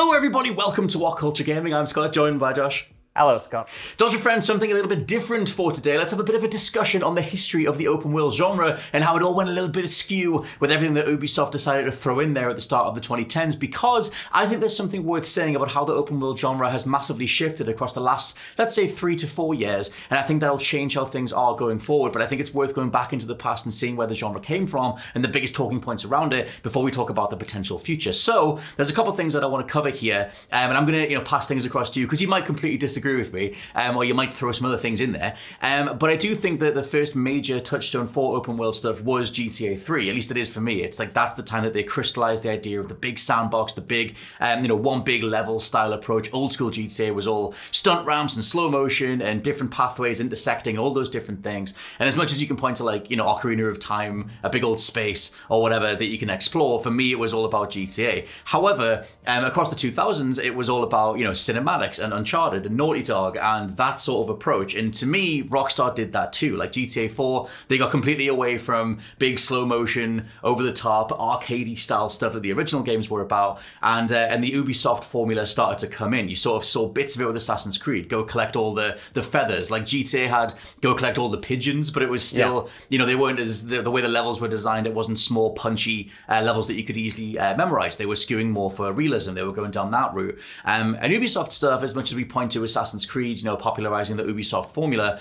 Hello everybody, welcome to WhatCulture Gaming. I'm Scott, joined by Josh. Hello, Scott. Josh and friends, something a little bit different for today. Let's have a bit of a discussion on the history of the open world genre and how it all went a little bit askew with everything that Ubisoft decided to throw in there at the start of the 2010s, because I think there's something worth saying about how the open world genre has massively shifted across the last, let's say, 3 to 4 years, and I think that'll change how things are going forward. But I think it's worth going back into the past and seeing where the genre came from and the biggest talking points around it before we talk about the potential future. So there's a couple of things that I want to cover here, and I'm going to pass things across to you because you might completely disagree with me. Or you might throw some other things in there. But I do think that the first major touchstone for open world stuff was GTA 3. At least it is for me. It's like that's the time that they crystallized the idea of the big sandbox, the big, one big level style approach. Old school GTA was all stunt ramps and slow motion and different pathways intersecting, all those different things. And as much as you can point to Ocarina of Time, a big old space or whatever that you can explore, for me it was all about GTA. However, across the 2000s, it was all about, cinematics and Uncharted and Naughty Dog and that sort of approach. And to me, Rockstar did that too. Like GTA 4, they got completely away from big slow motion, over the top, arcadey style stuff that the original games were about. And the Ubisoft formula started to come in. You sort of saw bits of it with Assassin's Creed. Go collect all the feathers. Like GTA had go collect all the pigeons, but it was still, they weren't as, the way the levels were designed, it wasn't small, punchy levels that you could easily memorize. They were skewing more for realism. They were going down that route. And Ubisoft stuff, as much as we point to Assassin's Creed, popularizing the Ubisoft formula,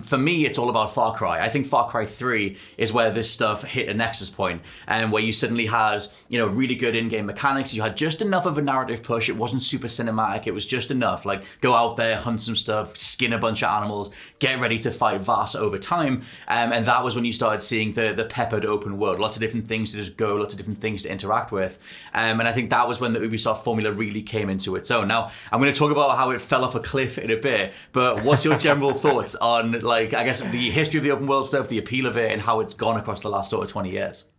for me, it's all about Far Cry. I think Far Cry 3 is where this stuff hit a nexus point, and where you suddenly had, really good in-game mechanics. You had just enough of a narrative push. It wasn't super cinematic. It was just enough. Like, go out there, hunt some stuff, skin a bunch of animals, get ready to fight Vass over time. And that was when you started seeing the peppered open world. Lots of different things to just go, lots of different ththings to interact with. And I think that was when the Ubisoft formula really came into its own. Now, I'm going to talk about how it fell off a cliff in a bit, but what's your general thoughts on, the history of the open world stuff, the appeal of it, and how it's gone across the last sort of 20 years?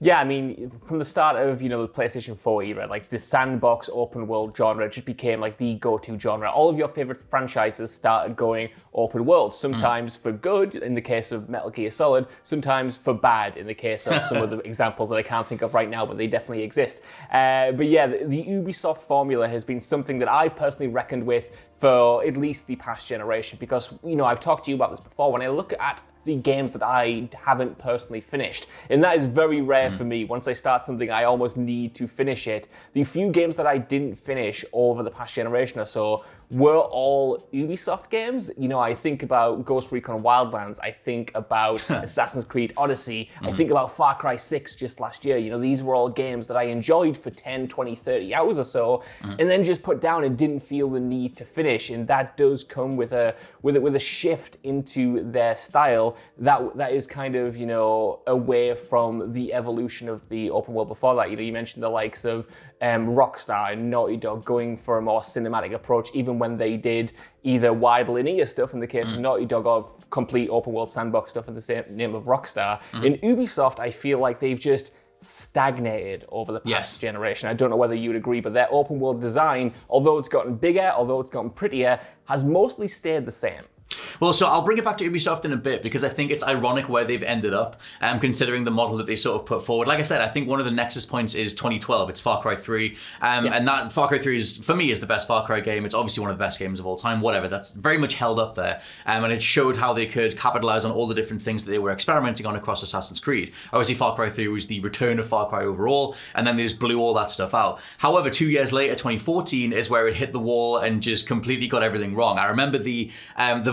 Yeah, I mean, from the start of, the PlayStation 4 era, the sandbox open world genre just became the go-to genre. All of your favorite franchises started going open world, sometimes for good in the case of Metal Gear Solid, sometimes for bad in the case of some of the examples that I can't think of right now, but they definitely exist. But yeah, the Ubisoft formula has been something that I've personally reckoned with for at least the past generation, because, I've talked to you about this before. When I look at the games that I haven't personally finished, and that is very rare for me. Once I start something, I almost need to finish it. The few games that I didn't finish over the past generation or so were all Ubisoft games. I think about Ghost Recon Wildlands, I think about Assassin's Creed Odyssey, I think about Far Cry 6 just last year. These were all games that I enjoyed for 10, 20, 30 hours or so, and then just put down and didn't feel the need to finish. And that does come with a shift into their style that is kind of, away from the evolution of the open world before that. You mentioned the likes of Rockstar and Naughty Dog going for a more cinematic approach, even when they did either wide linear stuff in the case of Naughty Dog or complete open world sandbox stuff in the same name of Rockstar. In Ubisoft, I feel like they've just stagnated over the past generation. I don't know whether you would agree, but their open world design, although it's gotten bigger, although it's gotten prettier, has mostly stayed the same. Well, so I'll bring it back to Ubisoft in a bit, because I think it's ironic where they've ended up, considering the model that they sort of put forward. Like I said, I think one of the nexus points is 2012. It's Far Cry 3. And that Far Cry 3 is, for me, is the best Far Cry game. It's obviously one of the best games of all time, whatever. That's very much held up there. And it showed how they could capitalize on all the different things that they were experimenting on across Assassin's Creed. Obviously, Far Cry 3 was the return of Far Cry overall, and then they just blew all that stuff out. However, 2 years later, 2014, is where it hit the wall and just completely got everything wrong. I remember the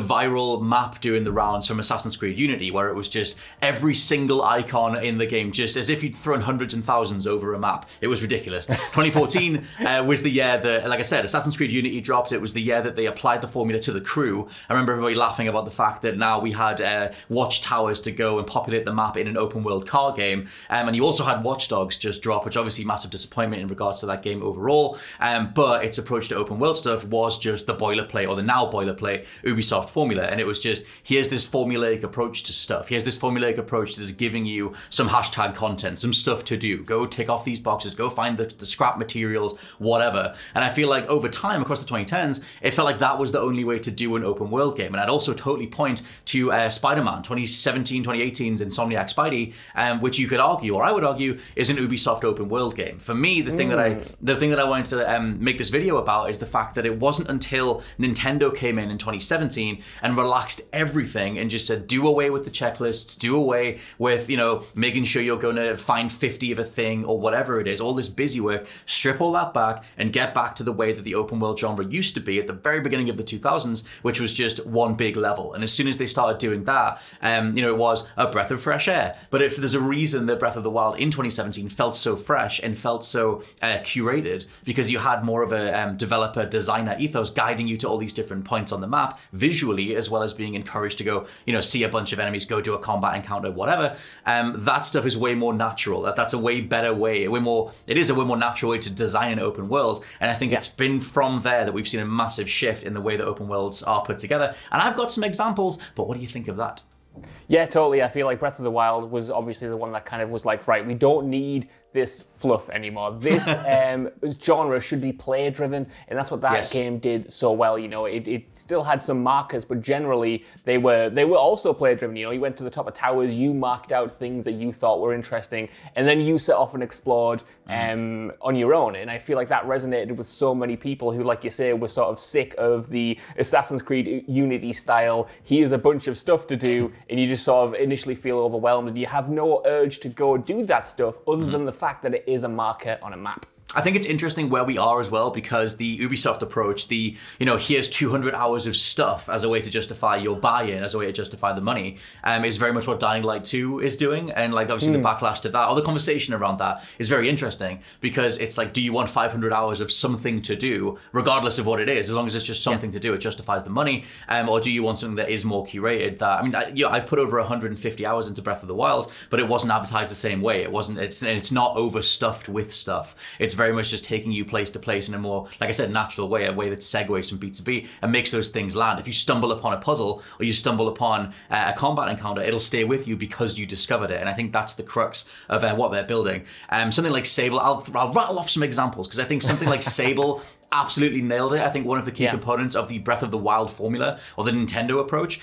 viral map doing the rounds from Assassin's Creed Unity, where it was just every single icon in the game, just as if you'd thrown hundreds and thousands over a map. It was ridiculous. 2014 was the year that, like I said, Assassin's Creed Unity dropped. It was the year that they applied the formula to the crew. I remember everybody laughing about the fact that now we had watchtowers to go and populate the map in an open world car game. And you also had Watch Dogs just drop, which obviously massive disappointment in regards to that game overall. But its approach to open world stuff was just the boilerplate, or the now boilerplate Ubisoft formula. and it was just, here's this formulaic approach to stuff. Here's this formulaic approach that is giving you some hashtag content, some stuff to do. Go tick off these boxes, go find the scrap materials, whatever. And I feel like over time, across the 2010s, it felt like that was the only way to do an open world game. And I'd also totally point to Spider-Man, 2017, 2018's Insomniac Spidey, which you could argue, or I would argue, is an Ubisoft open world game. For me, the thing that I wanted to make this video about is the fact that it wasn't until Nintendo came in 2017 and relaxed everything and just said, do away with the checklists, do away with, making sure you're going to find 50 of a thing or whatever it is, all this busy work, strip all that back and get back to the way that the open world genre used to be at the very beginning of the 2000s, which was just one big level. And as soon as they started doing that, it was a breath of fresh air. But if there's a reason that Breath of the Wild in 2017 felt so fresh and felt so curated, because you had more of a developer designer ethos guiding you to all these different points on the map visually, as well as being encouraged to go, see a bunch of enemies, go do a combat encounter, whatever. That stuff is way more natural. That's a way better way, it is a way more natural way to design an open world. And I think it's been from there that we've seen a massive shift in the way that open worlds are put together. And I've got some examples, but what do you think of that? Yeah, totally. I feel like Breath of the Wild was obviously the one that kind of was like, right, we don't need this fluff anymore. This genre should be player-driven, and that's what that game did so well. It still had some markers, but generally they were also player-driven. You went to the top of towers, you marked out things that you thought were interesting, and then you set off and explored on your own. And I feel like that resonated with so many people who, like you say, were sort of sick of the Assassin's Creed Unity style. Here's a bunch of stuff to do, and you just sort of initially feel overwhelmed, and you have no urge to go do that stuff other than the fact that it is a marker on a map. I think it's interesting where we are as well, because the Ubisoft approach, here's 200 hours of stuff as a way to justify your buy-in, as a way to justify the money, is very much what Dying Light 2 is doing. And obviously the backlash to that, or the conversation around that, is very interesting, because it's like, do you want 500 hours of something to do, regardless of what it is, as long as it's just something to do, it justifies the money, or do you want something that is more curated? I've put over 150 hours into Breath of the Wild, but it wasn't advertised the same way. It's not overstuffed with stuff. It's very much just taking you place to place in a more, like I said, natural way, a way that segues from beat to beat and makes those things land. If you stumble upon a puzzle or you stumble upon a combat encounter, it'll stay with you because you discovered it. And I think that's the crux of what they're building. Something like Sable, I'll rattle off some examples, because I think something like Sable absolutely nailed it. I think one of the key components of the Breath of the Wild formula, or the Nintendo approach,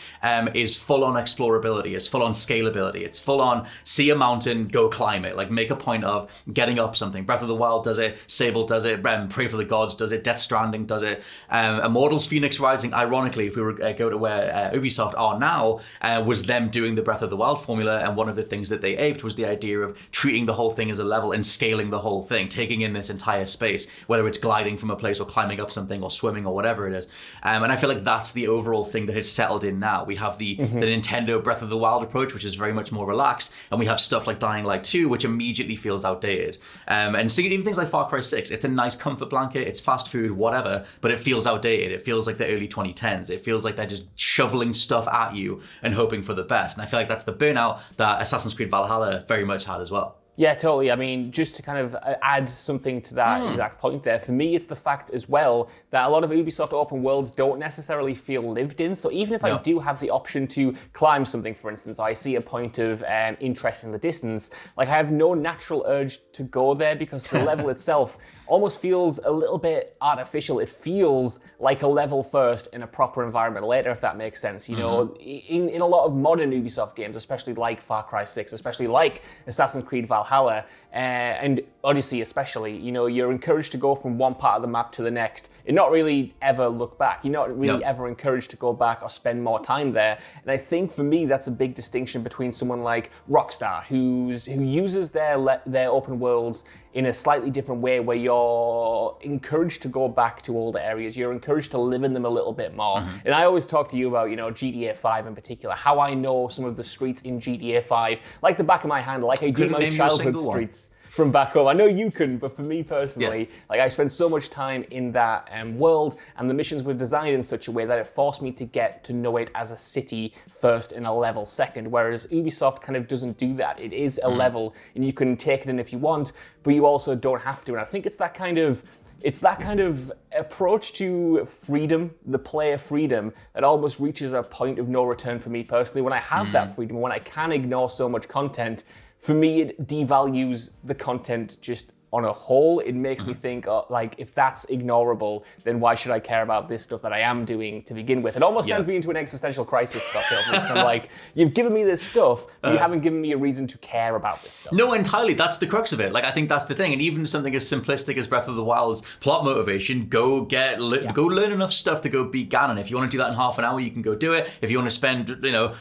is full-on explorability, is full-on scalability. It's full-on see a mountain, go climb it. Make a point of getting up something. Breath of the Wild does it, Sable does it, Pray for the Gods does it, Death Stranding does it. Immortals Phoenix Rising, ironically, if we were go to where Ubisoft are now, was them doing the Breath of the Wild formula, and one of the things that they aped was the idea of treating the whole thing as a level and scaling the whole thing, taking in this entire space, whether it's gliding from a place or climbing up something or swimming or whatever it is. And I feel like that's the overall thing that has settled in now. We have the Nintendo Breath of the Wild approach, which is very much more relaxed, and we have stuff like Dying Light 2, which immediately feels outdated. And so even things like Far Cry 6, it's a nice comfort blanket, it's fast food, whatever, but it feels outdated. It feels like the early 2010s. It feels like they're just shoveling stuff at you and hoping for the best. And I feel like that's the burnout that Assassin's Creed Valhalla very much had as well. Yeah, totally. I mean, just to kind of add something to that exact point there, for me, it's the fact as well that a lot of Ubisoft open worlds don't necessarily feel lived in. So even if I do have the option to climb something, for instance, I see a point of interest in the distance, I have no natural urge to go there, because the level itself almost feels a little bit artificial. It feels like a level first in a proper environment later, if that makes sense. In a lot of modern Ubisoft games, especially like Far Cry 6, especially like Assassin's Creed Valhalla, and Odyssey especially, you're encouraged to go from one part of the map to the next and not really ever look back. You're not really ever encouraged to go back or spend more time there. And I think for me, that's a big distinction between someone like Rockstar, who uses their open worlds in a slightly different way, where you're encouraged to go back to older areas. You're encouraged to live in them a little bit more. And I always talk to you about, GTA 5 in particular, how I know some of the streets in GTA 5 like the back of my hand, like I do my childhood streets from back home. I know you couldn't, but for me personally, I spent so much time in that world, and the missions were designed in such a way that it forced me to get to know it as a city first and a level second, whereas Ubisoft kind of doesn't do that. It is a level, and you can take it in if you want, but you also don't have to. And I think it's that kind of it's that kind of approach to freedom, the player freedom, that almost reaches a point of no return for me personally. When I have that freedom, when I can ignore so much content, for me, it devalues the content just on a whole. It makes me think, like, if that's ignorable, then why should I care about this stuff that I am doing to begin with? It almost sends me into an existential crisis, Scott Hill, because I'm like, you've given me this stuff, but you haven't given me a reason to care about this stuff. No, entirely. That's the crux of it. Like, I think that's the thing. And even something as simplistic as Breath of the Wild's plot motivation, go learn enough stuff to go beat Ganon. If you want to do that in half an hour, you can go do it. If you want to spend,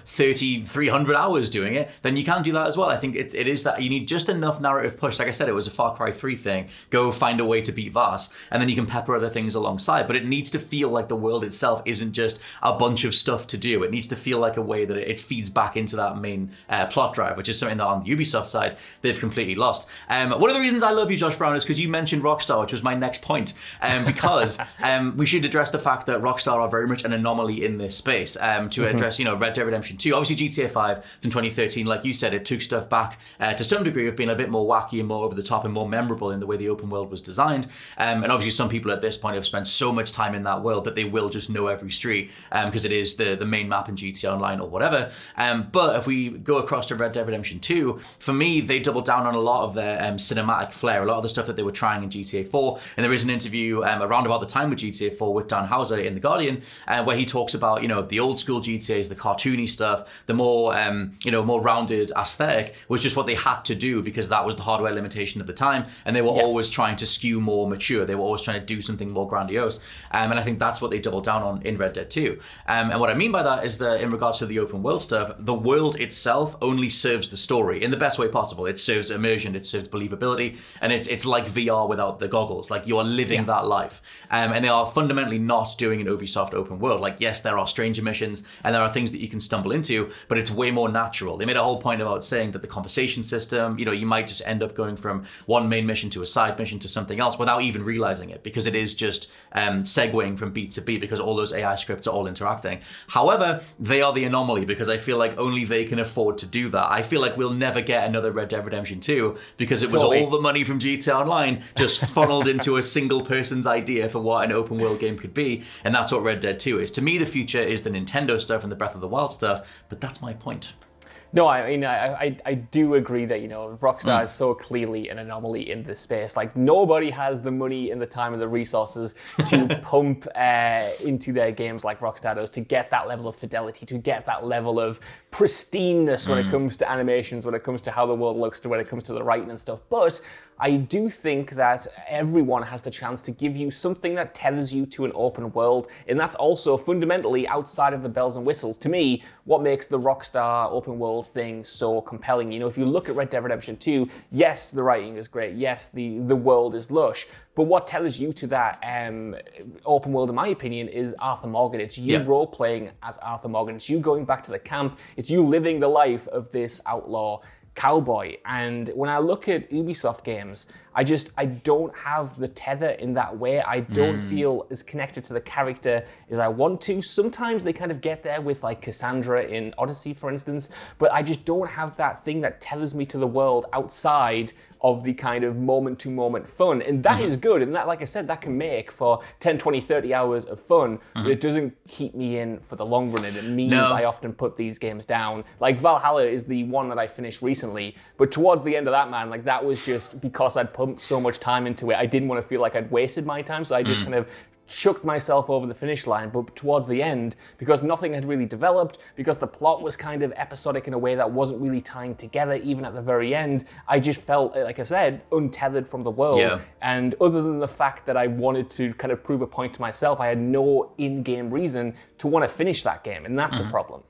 300 hours doing it, then you can do that as well. I think it is that you need just enough narrative push. Like I said, it was a Far Cry 3 thing. Go find a way to beat Vaas, and then you can pepper other things alongside. But it needs to feel like the world itself isn't just a bunch of stuff to do. It needs to feel like a way that it feeds back into that main plot drive, which is something that on the Ubisoft side, they've completely lost. One of the reasons I love you, Josh Brown, is because you mentioned Rockstar, which was my next point. Because we should address the fact that Rockstar are very much an anomaly in this space. To address, Red Dead Redemption 2. Obviously, GTA 5 from 2013, like you said, it took stuff back to some degree of being a bit more wacky and more over the top and more memorable in the way the open world was designed. And obviously some people at this point have spent so much time in that world that they will just know every street because it is the main map in GTA Online or whatever. But if we go across to Red Dead Redemption 2, for me, they doubled down on a lot of their cinematic flair, a lot of the stuff that they were trying in GTA 4. And there is an interview around about the time with GTA 4 with Dan Houser in The Guardian, where he talks about, the old school GTAs, the cartoony stuff, the more, more rounded aesthetic was just what they had to do because that was the hardware limitation at the time. And they were always trying to skew more mature. They were always trying to do something more grandiose. And I think that's what they doubled down on in Red Dead 2. And what I mean by that is that in regards to the open world stuff, the world itself only serves the story in the best way possible. It serves immersion, it serves believability, and it's like VR without the goggles. Like you are living that life. And they are fundamentally not doing an Ubisoft open world. Like, yes, there are stranger missions and there are things that you can stumble into, but it's way more natural. They made a whole point about saying that the conversation system, you might just end up going from one main mission to a side mission to something else without even realizing it, because it is just segueing from beat to beat because all those AI scripts are all interacting. However, they are the anomaly because I feel like only they can afford to do that. I feel like we'll never get another Red Dead Redemption 2 because it was all the money from GTA Online just funneled into a single person's idea for what an open world game could be, and that's what Red Dead 2 is. To me, the future is the Nintendo stuff and the Breath of the Wild stuff, but that's my point. No, I mean, I do agree that, Rockstar is so clearly an anomaly in this space. Like, nobody has the money and the time and the resources to pump into their games like Rockstar does, to get that level of fidelity, to get that level of pristineness when it comes to animations, when it comes to how the world looks, when it comes to the writing and stuff. But I do think that everyone has the chance to give you something that tethers you to an open world, and that's also fundamentally outside of the bells and whistles. To me, what makes the Rockstar open world thing so compelling. If you look at Red Dead Redemption 2, yes, the writing is great, yes, the world is lush, but what tethers you to that open world, in my opinion, is Arthur Morgan. It's you role-playing as Arthur Morgan. It's you going back to the camp. It's you living the life of this outlaw cowboy. And when I look at Ubisoft games, I don't have the tether in that way. I don't feel as connected to the character as I want to. Sometimes they kind of get there with like Cassandra in Odyssey, for instance, but I just don't have that thing that tethers me to the world outside of the kind of moment-to-moment fun. And that is good. And that, like I said, that can make for 10, 20, 30 hours of fun, but it doesn't keep me in for the long run. And it means I often put these games down. Like Valhalla is the one that I finished recently, but towards the end of that, man, like that was just because I'd pumped so much time into it. I didn't want to feel like I'd wasted my time, so I just kind of chucked myself over the finish line. But towards the end, because nothing had really developed, because the plot was kind of episodic in a way that wasn't really tying together, even at the very end, I just felt, like I said, untethered from the world. Yeah. And other than the fact that I wanted to kind of prove a point to myself, I had no in-game reason to want to finish that game, and that's a problem.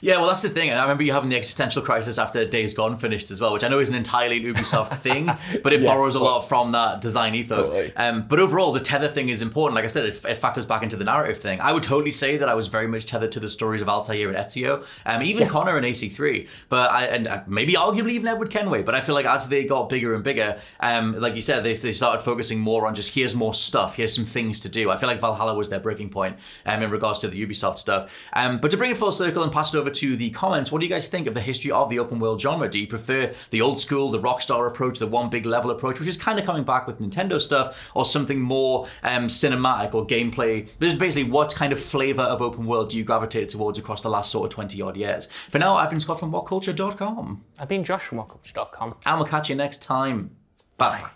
Yeah, well, that's the thing. And I remember you having the existential crisis after Days Gone finished as well, which I know isn't entirely an Ubisoft thing, but it borrows a lot from that design ethos. Totally. But overall, the tether thing is important. Like I said, it factors back into the narrative thing. I would totally say that I was very much tethered to the stories of Altair and Ezio, even Connor and AC3, but maybe arguably even Edward Kenway. But I feel like as they got bigger and bigger, like you said, they started focusing more on just here's more stuff, here's some things to do. I feel like Valhalla was their breaking point in regards to the Ubisoft stuff. But to bring it full circle and pass pass it over to the comments. What do you guys think of the history of the open world genre? Do you prefer the old school, the Rockstar approach, the one big level approach, which is kind of coming back with Nintendo stuff, or something more cinematic or gameplay? This is basically what kind of flavor of open world do you gravitate towards across the last sort of 20 odd years? For now, I've been Scott from WhatCulture.com. I've been Josh from WhatCulture.com. And we'll catch you next time. Bye.